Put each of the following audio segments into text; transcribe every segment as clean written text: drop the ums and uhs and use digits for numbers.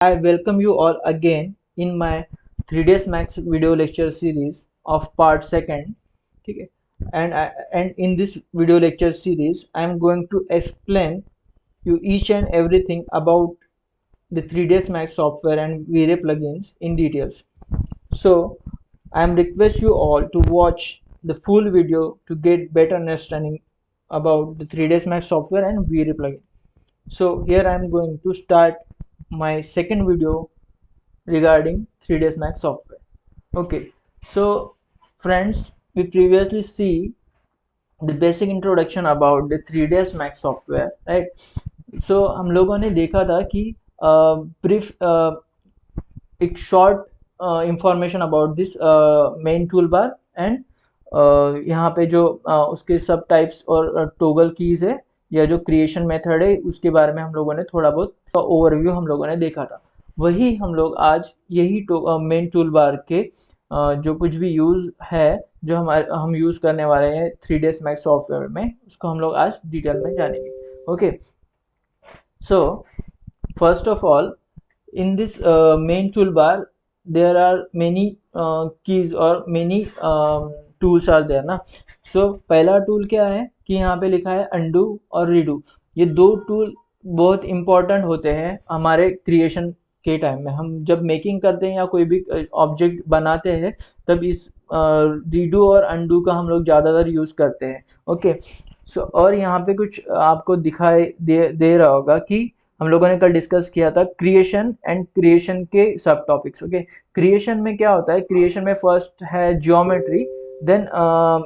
I welcome you all again in my 3ds Max video lecture series of part second. ठीक है? And in this video lecture series, I am going to explain you each and everything about the 3ds Max software and V-Ray plugins in details. So I am request you all to watch the full video to get better understanding about the 3ds Max software and V-Ray plugin. So here I am going to start my second video regarding 3ds Max software. Okay, so friends, we previously see the basic introduction about the 3ds Max software, right? So हम लोगों ने देखा था कि brief एक short information about this main tool bar and यहाँ पे जो उसके सब टाइप्स और टोगल कीज है या जो क्रिएशन मेथड है उसके बारे में हम लोगों ने थोड़ा बहुत ओवरव्यू हम लोगों ने देखा था। वही हम लोग आज यही मेन टूल बार के जो कुछ भी यूज़ है जो हम यूज़ करने वाले हैं 3ds Max सॉफ्टवेयर में, उसको हम लोग आज डिटेल में जानेंगे। Okay, so first of all, in this main toolbar there are many keys और many tools are there ना। so पहला टूल क्या है कि यहाँ पे लिखा है undo और redo। ये दो टूल बहुत इम्पोर्टेंट होते हैं हमारे क्रिएशन के टाइम में। हम जब मेकिंग करते हैं या कोई भी ऑब्जेक्ट बनाते हैं तब इस रीडू और अंडू का हम लोग ज़्यादातर यूज़ करते हैं। ओके, सो और यहाँ पे कुछ आपको दिखाई दे रहा होगा कि हम लोगों ने कल डिस्कस किया था क्रिएशन एंड क्रिएशन के सब टॉपिक्स। ओके, क्रिएशन में क्या होता है, क्रिएशन में फर्स्ट है जियोमेट्री, देन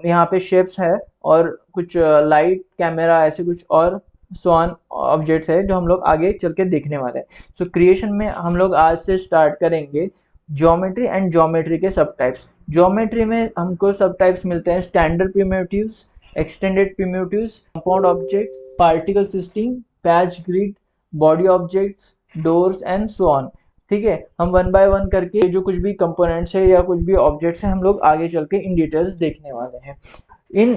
यहाँ पे शेप्स है और कुछ लाइट कैमरा ऐसे कुछ और सॉन ऑब्जेक्ट्स है जो हम लोग आगे चल के देखने वाले हैं। सो क्रिएशन में हम लोग आज से स्टार्ट करेंगे ज्योमेट्री एंड ज्योमेट्री के सब टाइप्स। ज्योमेट्री में हमको सब टाइप्स मिलते हैं standard primitives, extended primitives, compound objects, particle system, patch grid, body objects, doors and so on. ठीक है, हम वन बाय वन करके जो कुछ भी कंपोनेंट्स है या कुछ भी ऑब्जेक्ट्स हैं हम लोग आगे चल के इन डिटेल्स देखने वाले हैं। इन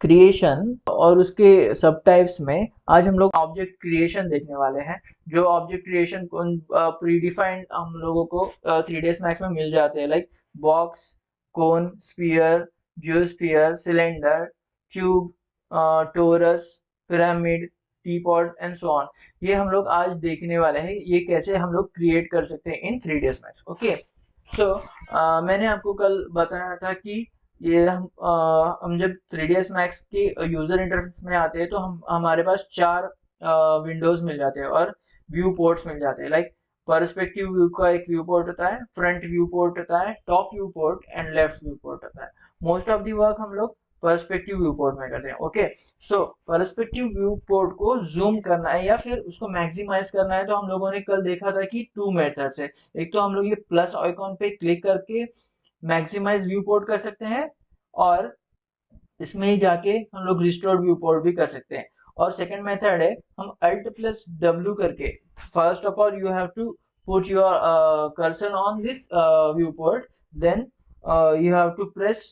क्रिएशन और उसके सब टाइप्स में आज हम लोग ऑब्जेक्ट क्रिएशन देखने वाले हैं। जो ऑब्जेक्ट क्रिएशन प्रीडिफाइंड हम लोगों को 3ds Max में मिल जाते हैं, like box, cone, sphere, geosphere, cylinder, cube, torus, pyramid, teapot and so on. ये हम लोग आज देखने वाले हैं ये कैसे हम लोग क्रिएट कर सकते हैं इन 3ds Max। ओके, सो मैंने आपको कल बताया था कि ये हम जब 3ds Max के यूजर इंटरफेस में आते हैं तो हमारे पास चार विंडोज मिल जाते हैं और व्यू पोर्ट्स मिल जाते हैं। लाइक पर्सपेक्टिव व्यू का एक व्यू पोर्ट होता है, फ्रंट व्यू पोर्ट होता है, top view port and left view port होता है। मोस्ट ऑफ दी वर्क हम लोग पर्सपेक्टिव व्यू पोर्ट में करते हैं। ओके, सो पर्सपेक्टिव व्यू पोर्ट को जूम करना है या फिर उसको मैक्सिमाइज करना है तो हम लोगों ने कल देखा था कि टू मेथड्स है। एक तो हम लोग ये प्लस आइकॉन पे क्लिक करके मैक्सिमाइज व्यू पोर्ट कर सकते हैं और इसमें ही जाके हम लोग रिस्टोर व्यू पोर्ट भी कर सकते हैं। और सेकंड मेथड है हम अल्ट प्लस डब्ल्यू करके, first of all you have to put your cursor on this viewport, then you have to press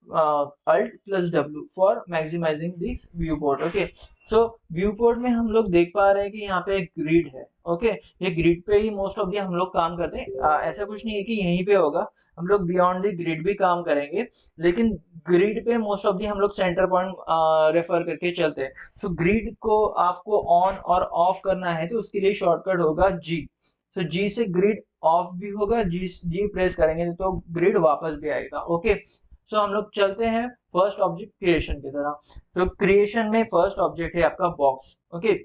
alt plus W for maximizing this viewport. Okay, so viewport में हम लोग देख पा रहे हैं कि यहाँ पे एक ग्रिड है। ओके, ये ग्रिड पे ही मोस्ट ऑफ दी हम लोग काम करते हैं। ऐसा कुछ नहीं है कि यहीं पे होगा, हम लोग बियॉन्ड द ग्रिड भी काम करेंगे, लेकिन ग्रिड पे मोस्ट ऑफ दी हम लोग सेंटर पॉइंट रेफर करके चलते हैं। सो ग्रिड को आपको ऑन और ऑफ करना है तो उसके लिए शॉर्टकट होगा जी। सो जी से ग्रिड ऑफ भी होगा, जी प्रेस करेंगे तो ग्रिड वापस भी आएगा। ओके, सो हम लोग चलते हैं फर्स्ट ऑब्जेक्ट क्रिएशन की तरह। तो क्रिएशन में फर्स्ट ऑब्जेक्ट है आपका बॉक्स। ओके,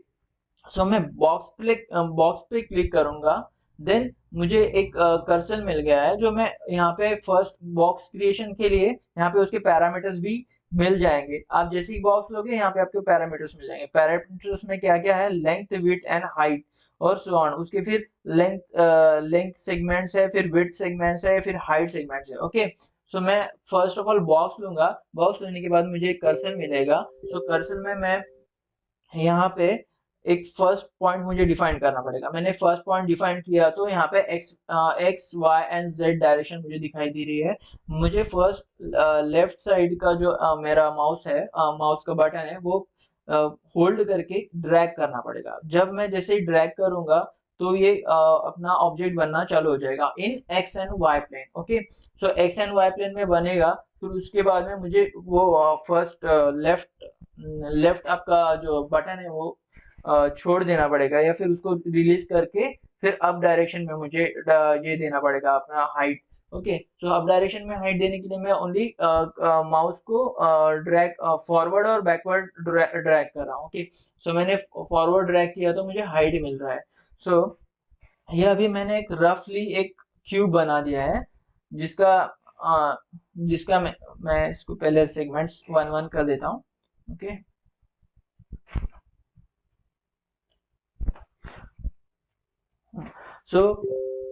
सो मैं बॉक्स पे क्लिक करूंगा, देन मुझे एक कर्सर मिल गया है जो मैं यहाँ पे फर्स्ट बॉक्स क्रिएशन के लिए यहाँ पे उसके पैरामीटर्स भी मिल जाएंगे। आप जैसे ही बॉक्स लोगे यहाँ पे आपके पैरामीटर्स मिल जाएंगे। पैरामीटर्स में क्या क्या है, लेंथ, विड्थ एंड हाइट और सो ऑन। उसके फिर लेंथ सेगमेंट्स है, फिर विड्थ सेगमेंट्स है, फिर हाइट सेगमेंट्स है। ओके, सो मैं फर्स्ट ऑफ ऑल बॉक्स लूंगा। बॉक्स लेने के बाद मुझे एक कर्सर मिलेगा। सो कर्सर में मैं यहाँ पे एक फर्स्ट पॉइंट मुझे डिफाइन करना पड़ेगा। मैंने फर्स्ट पॉइंट डिफाइन किया तो यहाँ पे X Y and Z direction मुझे दिखाई दे रही है। मुझे फर्स्ट लेफ्ट साइड का जो मेरा माउस है, माउस का बटन है, वो होल्ड करके ड्रैग करना पड़ेगा। जब मैं जैसे ही ड्रैग करूंगा तो ये अपना ऑब्जेक्ट बनना चालू हो जाएगा in X and Y plane. Okay, so X and Y plane में बनेगा। फिर उसके बाद में मुझे वो फर्स्ट लेफ्ट आपका जो बटन है वो छोड़ देना पड़ेगा, या फिर उसको रिलीज करके फिर अप डायरेक्शन में मुझे ये देना पड़ेगा अपना height. Okay, so up direction में हाइट देने के लिए मैं ओनली माउस को ड्रैग फॉरवर्ड और बैकवर्ड ड्रैग कर रहा हूँ। ओके, सो मैंने फॉरवर्ड ड्रैग किया तो मुझे हाइट मिल रहा है। सो ये अभी मैंने एक रफली एक क्यूब बना दिया है, जिसका जिसका मैं इसको पहले सेगमेंट्स वन वन कर देता हूँ। ओके, सो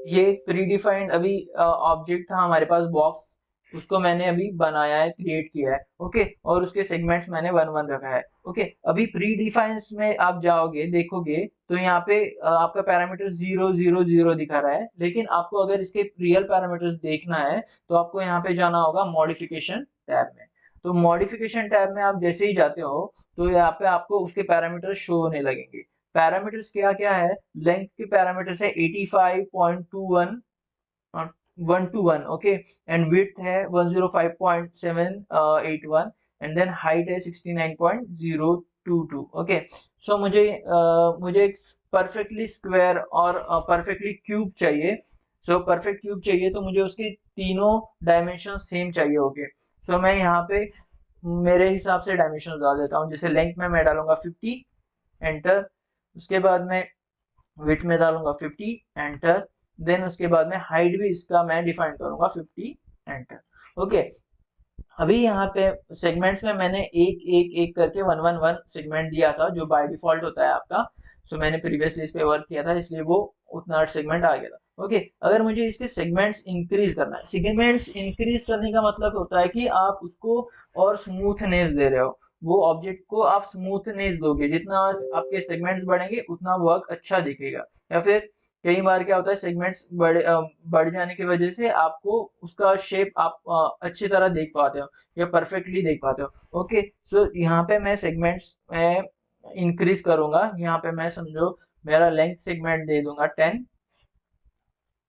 ये प्री डिफाइंड अभी ऑब्जेक्ट था हमारे पास बॉक्स, उसको मैंने अभी बनाया है, क्रिएट किया है। ओके, और उसके सेगमेंट्स मैंने वन वन रखा है। ओके, अभी प्री डिफाइंस में आप जाओगे देखोगे तो यहाँ पे आपका पैरामीटर 0 0 0 दिखा रहा है, लेकिन आपको अगर इसके रियल पैरामीटर्स देखना है तो आपको यहाँ पे जाना होगा मॉडिफिकेशन टैब में। तो मॉडिफिकेशन टैब में आप जैसे ही जाते हो तो यहाँ पे आपको उसके पैरामीटर शो होने लगेंगे। पैरामीटर्स क्या क्या है? लेंथ के पैरामीटर्स है 85.21 1 to 1। ओके, एंड विड्थ है 105.781 एंड देन हाइट है 69.022। ओके, सो मुझे एक परफेक्टली स्क्वायर और परफेक्टली क्यूब चाहिए। सो परफेक्ट क्यूब चाहिए तो मुझे उसके तीनों डायमेंशन सेम चाहिए होंगे। सो मैं यहाँ पे मेरे हिसाब से डायमेंशन डाल देता हूँ। जैसे लेंथ में मैं डालूंगा 50, एंटर। उसके बाद में विड्थ में डालूंगा 50, एंटर। देन उसके बाद में हाइट भी इसका मैं डिफाइन करूंगा 50, एंटर। ओके, अभी यहाँ पे सेगमेंट्स में मैंने एक एक एक करके 1 1 1 सेगमेंट दिया था जो बाय डिफॉल्ट होता है आपका। सो मैंने प्रीवियसली इस पे वर्क किया था, इसलिए वो उतना सेगमेंट आ गया था। ओके, अगर मुझे इसके सेगमेंट्स इंक्रीज करना है, सेगमेंट्स इंक्रीज करने का मतलब होता है कि आप उसको और स्मूथनेस दे रहे हो, वो ऑब्जेक्ट को आप स्मूथनेस दोगे, जितना आपके सेगमेंट्स बढ़ेंगे उतना वर्क अच्छा दिखेगा। या फिर कई बार क्या होता है सेगमेंट्स बढ़ जाने की वजह से आपको उसका शेप आप अच्छी तरह देख पाते हो या परफेक्टली देख पाते हो। ओके, सो यहाँ पे मैं सेगमेंट्स में इंक्रीज करूंगा। यहाँ पे मैं समझो मेरा लेंथ सेगमेंट दे दूंगा 10,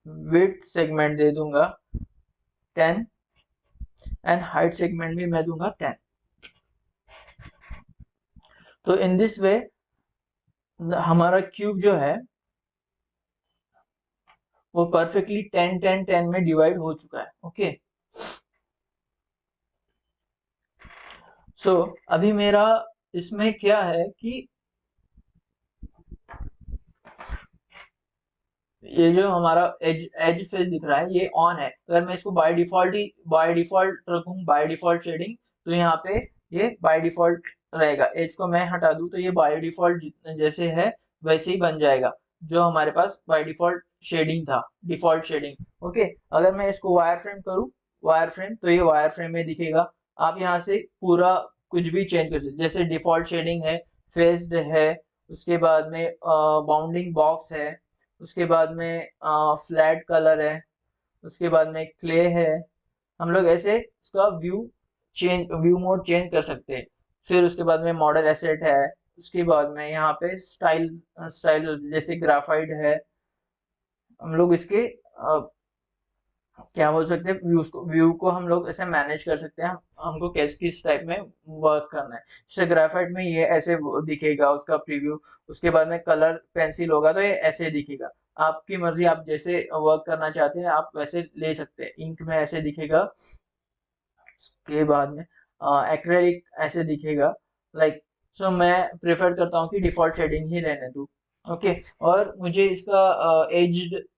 विड्थ सेगमेंट दे दूंगा 10 एंड हाइट सेगमेंट भी मैं दूंगा 10। तो इन दिस वे हमारा क्यूब जो है वो परफेक्टली 10 10 10 में डिवाइड हो चुका है। ओके, सो अभी मेरा इसमें क्या है कि ये जो हमारा एज एज फेस दिख रहा है ये ऑन है। अगर मैं इसको बाय डिफॉल्ट रखूं, बाय डिफॉल्ट शेडिंग, तो यहाँ पे ये बाय डिफॉल्ट रहेगा। एज को मैं हटा दूं तो ये बाय डिफॉल्ट जैसे है वैसे ही बन जाएगा जो हमारे पास बाय डिफॉल्ट शेडिंग था, डिफॉल्ट शेडिंग। ओके, अगर मैं इसको वायर फ्रेम करूँ, वायर फ्रेम, तो ये वायर फ्रेम में दिखेगा। आप यहाँ से पूरा कुछ भी चेंज कर सकते, जैसे डिफॉल्ट शेडिंग है, फेस्ड है, उसके बाद में बाउंडिंग बॉक्स है, उसके बाद में फ्लैट कलर है, उसके बाद में क्ले है। हम लोग ऐसे उसका व्यू मोड चेंज कर सकते हैं। फिर उसके बाद में मॉडल एसेट है, उसके बाद में यहाँ पे स्टाइल स्टाइल जैसे ग्राफाइट है। हम लोग इसके क्या बोल सकते हैं, व्यू को हम लोग ऐसे मैनेज कर सकते हैं, हमको कैस किस टाइप में वर्क करना है। जैसे ग्राफाइट में ये ऐसे दिखेगा उसका प्रीव्यू। उसके बाद में कलर पेंसिल होगा तो ये ऐसे दिखेगा। आपकी मर्जी, आप जैसे वर्क करना चाहते हैं आप वैसे ले सकते हैं। इंक में ऐसे दिखेगा, उसके बाद में एक्रेलिक ऐसे दिखेगा, लाइक। सो मैं प्रेफर करता हूँ कि डिफॉल्ट शेडिंग ही रहने दूँ। ओके, और मुझे इसका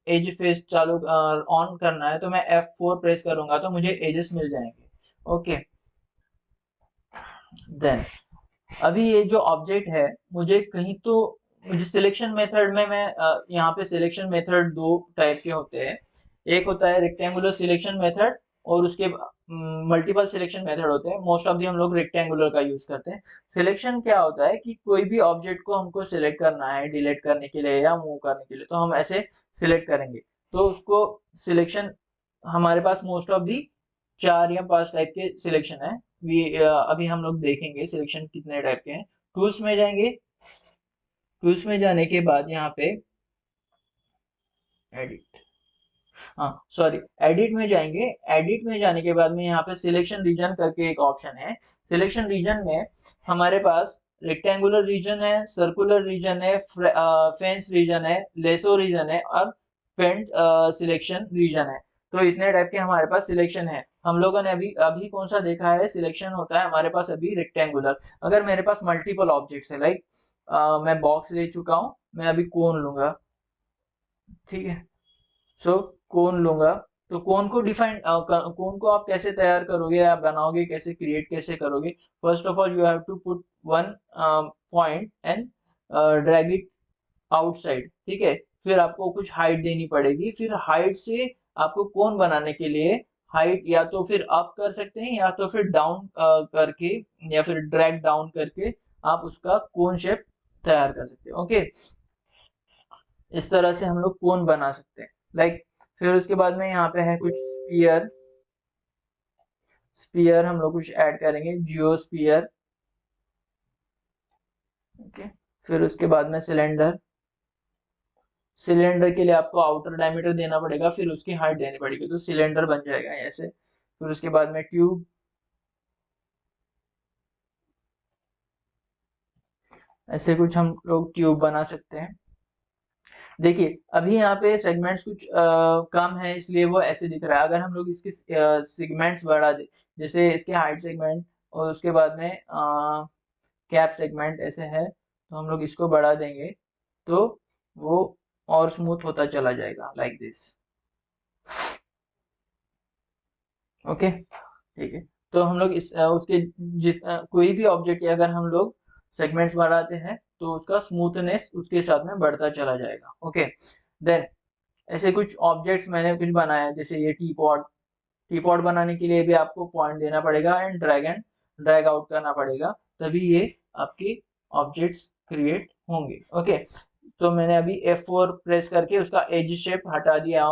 एज फेस चालू ऑन करना है तो मैं F4 प्रेस करूंगा तो मुझे एजेस मिल जाएंगे। ओके, देन अभी ये जो ऑब्जेक्ट है मुझे कहीं तो मुझे सिलेक्शन मेथड में मैं यहाँ पे सिलेक्शन मेथड दो टाइप के होते हैं। एक होता है रेक्टेंगुलर सिलेक्शन मेथड और उसके मल्टीपल सिलेक्शन मेथड होते हैं। मोस्ट ऑफ दी हम लोग रेक्टेंगुलर का यूज करते हैं। सिलेक्शन क्या होता है कि कोई भी ऑब्जेक्ट को हमको सिलेक्ट करना है डिलीट करने के लिए या मूव करने के लिए, तो हम ऐसे सिलेक्ट करेंगे। तो उसको सिलेक्शन हमारे पास मोस्ट ऑफ दी 4 या 5 टाइप के सिलेक्शन है। अभी हम लोग देखेंगे सिलेक्शन कितने टाइप के हैं। टूल्स में जाएंगे, टूल्स में जाने के बाद यहाँ पे एडिट, हाँ सॉरी, एडिट में जाएंगे। एडिट में जाने के बाद में यहाँ पे सिलेक्शन रीजन करके एक ऑप्शन है। सिलेक्शन रीजन में हमारे पास रेक्टेंगुलर रीजन है, सर्कुलर रीजन है, फेंस रीजन है, लेसो रीजन है और पेंट सिलेक्शन रीजन है। तो इतने टाइप के हमारे पास सिलेक्शन है। हम लोगों ने अभी अभी कौन सा देखा है, सिलेक्शन होता है हमारे पास अभी रेक्टेंगुलर। अगर मेरे पास मल्टीपल ऑब्जेक्ट्स है, लाइक मैं बॉक्स ले चुका हूँ, मैं अभी कोन लूंगा, ठीक है। सो कोन लूंगा। तो कोन को डिफाइन, कोन को आप कैसे तैयार करोगे, आप बनाओगे कैसे, क्रिएट कैसे करोगे? First of all you have to put one point and drag it outside, ठीक है। फिर आपको कुछ हाइट देनी पड़ेगी। फिर हाइट से आपको कोन बनाने के लिए हाइट या तो फिर अप कर सकते हैं या तो फिर डाउन करके या फिर ड्रैग डाउन करके आप उसका कोन शेप तैयार कर सकते हैं। ओके, इस तरह से हम लोग कोन बना सकते हैं, लाइक। फिर उसके बाद में यहाँ पे है कुछ स्पीयर। स्पीयर हम लोग कुछ ऐड करेंगे, जियोस्फीयर, ओके। फिर उसके बाद में सिलेंडर। सिलेंडर के लिए आपको आउटर डायमीटर देना पड़ेगा, फिर उसकी हाइट देनी पड़ेगी, तो सिलेंडर बन जाएगा ऐसे। फिर उसके बाद में ट्यूब। ऐसे कुछ हम लोग ट्यूब बना सकते हैं। देखिए अभी यहाँ पे सेगमेंट्स कुछ कम है, इसलिए वो ऐसे दिख रहा है। अगर हम लोग इसके सेगमेंट्स बढ़ा दे, जैसे इसके हाइट सेगमेंट और उसके बाद में कैप सेगमेंट ऐसे है, तो हम लोग इसको बढ़ा देंगे तो वो और स्मूथ होता चला जाएगा, लाइक दिस। ओके, ठीक है। तो हम लोग इस उसके कोई भी ऑब्जेक्ट अगर हम लोग सेगमेंट्स बढ़ाते हैं तो उसका स्मूथनेस उसके साथ में बढ़ता चला जाएगा। ओके, देन ऐसे कुछ ऑब्जेक्ट्स मैंने कुछ बनाया है, जैसे ये टी पॉट। टी पॉट बनाने के लिए भी आपको पॉइंट देना पड़ेगा एंड ड्रैग आउट करना पड़ेगा, तभी ये आपके ऑब्जेक्ट्स क्रिएट होंगे। ओके, तो मैंने अभी F4 प्रेस करके उसका एज शेप हटा दिया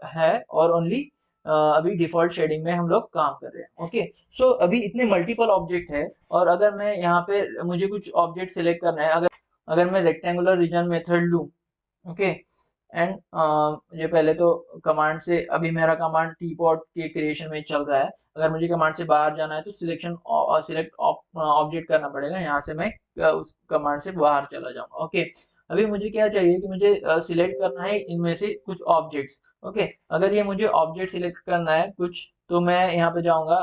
है और ओनली अभी डिफॉल्ट शेडिंग में हम लोग काम कर रहे हैं। ओके, सो अभी इतने मल्टीपल ऑब्जेक्ट है, और अगर मैं यहाँ पे मुझे कुछ ऑब्जेक्ट सिलेक्ट करना है, अगर मैं रेक्टेंगुलर रीजन मेथड लूँ, ओके, एंड मुझे पहले तो कमांड से, अभी मेरा कमांड टी पॉट के क्रिएशन में चल रहा है। अगर मुझे कमांड से बाहर जाना है तो सिलेक्ट ऑब्जेक्ट करना पड़ेगा, यहाँ से मैं उस कमांड से बाहर चला जाऊंगा। ओके, अभी मुझे क्या चाहिए कि मुझे सिलेक्ट करना है इनमें से कुछ ऑब्जेक्ट्स। ओके, अगर ये मुझे ऑब्जेक्ट सिलेक्ट करना है कुछ, तो मैं यहाँ पे जाऊंगा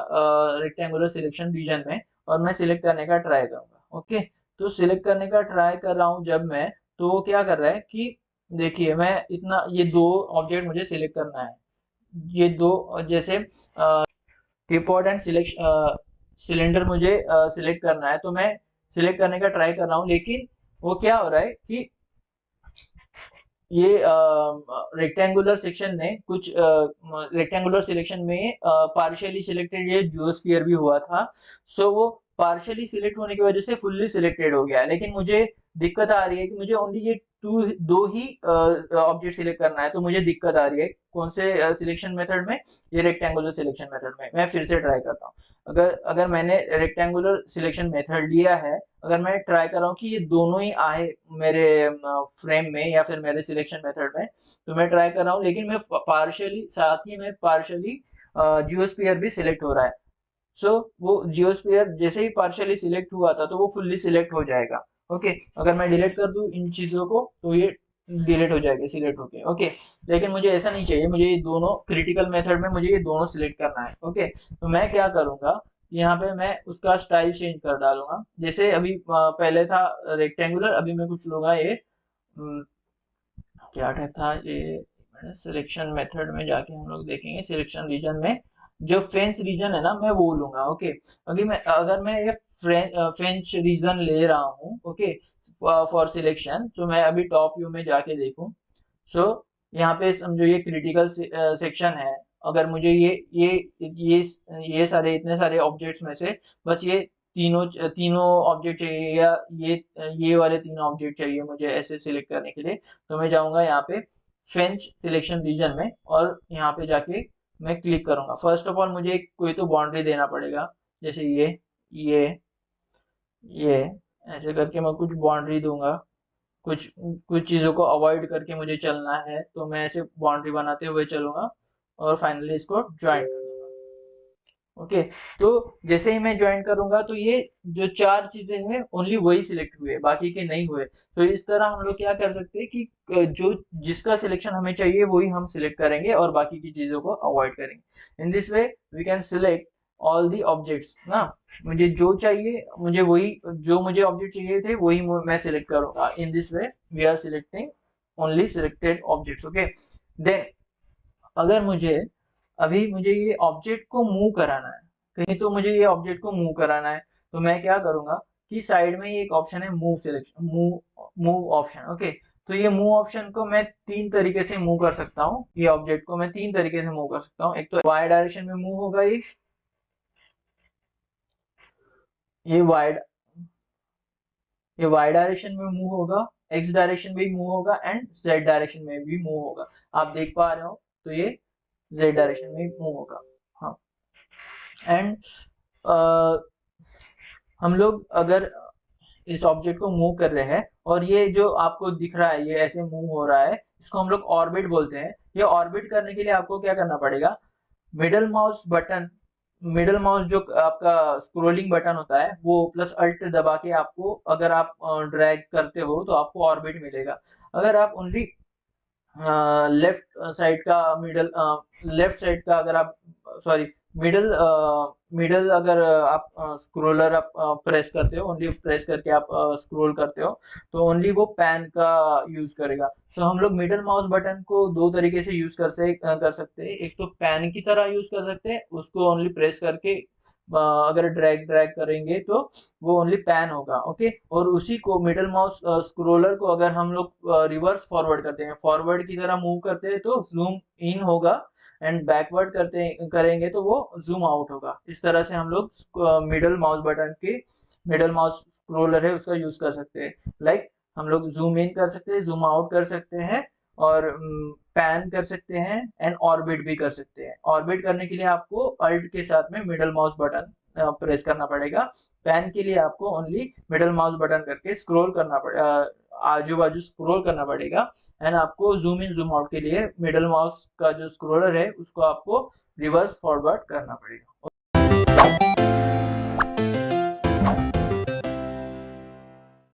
रेक्टेंगुलर सिलेक्शन रीजन में और मैं सिलेक्ट करने का ट्राई करूंगा। ओके, तो सिलेक्ट करने का ट्राई कर रहा हूँ जब मैं, तो वो क्या कर रहा है कि देखिए मैं इतना, ये दो ऑब्जेक्ट मुझे सिलेक्ट करना है, ये दो, जैसे टीपॉट एंड सिलेंडर मुझे सिलेक्ट करना है, तो मैं सिलेक्ट करने का ट्राई कर रहा हूँ, लेकिन वो क्या हो रहा है कि ये रेक्टेंगुलर सेक्शन में कुछ रेक्टेंगुलर सिलेक्शन में पार्शियली सिलेक्टेड ये जियोस्फीयर भी हुआ था। सो वो पार्शियली सिलेक्ट होने की वजह से फुल्ली सिलेक्टेड हो गया, लेकिन मुझे दिक्कत आ रही है कि मुझे ओनली ये दो ही ऑब्जेक्ट सिलेक्ट करना है। तो मुझे दिक्कत आ रही है कौन से सिलेक्शन मेथड में, ये रेक्टेंगुलर सिलेक्शन मेथड में। मैं फिर से ट्राई करता हूँ। अगर अगर मैंने रेक्टेंगुलर सिलेक्शन मेथड लिया है, अगर मैं ट्राई कर रहा हूँ कि ये दोनों ही आए मेरे फ्रेम में या फिर मेरे सिलेक्शन मेथड में, तो मैं ट्राई कर रहा हूँ, लेकिन मैं पार्शियली, साथ ही में पार्शियली जियोस्फीयर भी सिलेक्ट हो रहा है। सो वो जियोस्फीयर जैसे ही पार्शियली सिलेक्ट हुआ था तो वो फुल्ली सिलेक्ट हो जाएगा। ओके, अगर मैं डिलीट कर दूं इन चीजों को तो ये डिलीट हो जाएगा सिलेक्ट होके। ओके, लेकिन मुझे ऐसा नहीं चाहिए, मुझे ये दोनों क्रिटिकल मेथड में मुझे ये दोनों सिलेक्ट करना है। ओके, तो मैं क्या करूंगा, यहाँ पे मैं उसका स्टाइल चेंज कर डालूंगा। जैसे अभी पहले था रेक्टेंगुलर, अभी मैं कुछ लूंगा ये क्या टाइप था ये, सिलेक्शन मेथड में जाके हम लोग देखेंगे। सिलेक्शन रीजन में जो फेंस रीजन है ना, मैं वो लूंगा। ओके, अभी मैं, अगर मैं ये फेंस रीजन ले रहा हूँ, ओके, फॉर सिलेक्शन, तो मैं अभी टॉप व्यू में जाके देखूं, सो यहाँ पे समझो ये क्रिटिकल सेक्शन है। अगर मुझे ये सारे, इतने सारे ऑब्जेक्ट्स में से बस ये तीनों तीनों ऑब्जेक्ट चाहिए, या ये वाले तीनों ऑब्जेक्ट चाहिए मुझे ऐसे सिलेक्ट करने के लिए, तो मैं जाऊंगा यहाँ पे फेंच सिलेक्शन रीजन में और यहाँ पे जाके मैं क्लिक करूंगा। फर्स्ट ऑफ ऑल मुझे कोई तो बाउंड्री देना पड़ेगा, जैसे ये ये ऐसे करके मैं कुछ बाउंड्री दूंगा। कुछ कुछ चीज़ों को अवॉइड करके मुझे चलना है, तो मैं ऐसे बाउंड्री बनाते हुए चलूंगा और फाइनली इसको ज्वाइन कर दूंगा। ओके, तो जैसे ही मैं ज्वाइन करूंगा तो ये जो चार चीजें हैं ओनली वही सिलेक्ट हुए, बाकी के नहीं हुए। तो इस तरह हम लोग क्या कर सकते हैं कि जो जिसका सिलेक्शन हमें चाहिए वही हम सिलेक्ट करेंगे और बाकी की चीजों को अवॉइड करेंगे। In this way we can select all the objects ना। मुझे जो चाहिए, मुझे वही, जो मुझे ऑब्जेक्ट चाहिए थे वही मैं सिलेक्ट करूंगा। In this way we are selecting only selected objects. Okay, then अगर मुझे ये ऑब्जेक्ट को मूव कराना है कहीं, तो मुझे ये ऑब्जेक्ट को मूव कराना है, तो मैं क्या करूंगा कि साइड में ये एक ऑप्शन है move selection, move option. Okay, तो ये मूव ऑप्शन को मैं तीन तरीके से मूव कर सकता हूँ, ये ऑब्जेक्ट को मैं तीन तरीके से मूव कर सकता हूँ। एक तो वाई डायरेक्शन में मूव होगा, ये वाई ये वाई डायरेक्शन में मूव होगा, एक्स डायरेक्शन में भी मूव होगा एंड जेड डायरेक्शन में भी मूव होगा। आप देख पा रहे हो, तो ये जेड डायरेक्शन में मूव होगा। हाँ, एंड हम लोग अगर इस ऑब्जेक्ट को मूव कर रहे हैं और ये जो आपको दिख रहा है ये ऐसे मूव हो रहा है, इसको हम लोग ऑर्बिट बोलते हैं। ये ऑर्बिट करने के लिए आपको क्या करना पड़ेगा, middle mouse button, middle mouse जो आपका स्क्रोलिंग बटन होता है वो प्लस अल्ट दबा के आपको, अगर आप ड्रैग करते हो तो आपको ऑर्बिट मिलेगा। अगर आप ओनली लेफ्ट साइड का मिडल, लेफ्ट साइड का अगर आप, सॉरी, मिडल मिडल अगर आप स्क्रोलर आप प्रेस करते हो, ओनली प्रेस करके आप स्क्रोल करते हो, तो ओनली वो पैन का यूज करेगा। तो हम लोग मिडल माउस बटन को दो तरीके से यूज कर सकते हैं। एक तो पैन की तरह यूज कर सकते हैं, उसको ओनली प्रेस करके अगर ड्रैग ड्रैग करेंगे तो वो ओनली पैन होगा। ओके, और उसी को मिडल माउस स्क्रोलर को अगर हम लोग रिवर्स फॉरवर्ड करते हैं, फॉरवर्ड की तरह मूव करते हैं तो जूम इन होगा, एंड बैकवर्ड करेंगे तो वो जूम आउट होगा। इस तरह से हम लोग मिडल माउस बटन के, मिडल माउस स्क्रोलर है उसका यूज कर सकते हैं। लाइक हम लोग जूम इन कर सकते हैं, जूम आउट कर सकते हैं, और पैन कर सकते हैं एंड ऑर्बिट भी कर सकते हैं। ऑर्बिट करने के लिए आपको अल्ट के साथ में मिडल माउस बटन प्रेस करना पड़ेगा। पैन के लिए आपको ओनली मिडल माउस बटन करके स्क्रॉल करना पड़ेगा, आजू बाजू स्क्रॉल करना पड़ेगा। एंड आपको जूम इन जूम आउट के लिए मिडल माउस का जो स्क्रोलर है उसको आपको रिवर्स फॉरवर्ड करना पड़ेगा।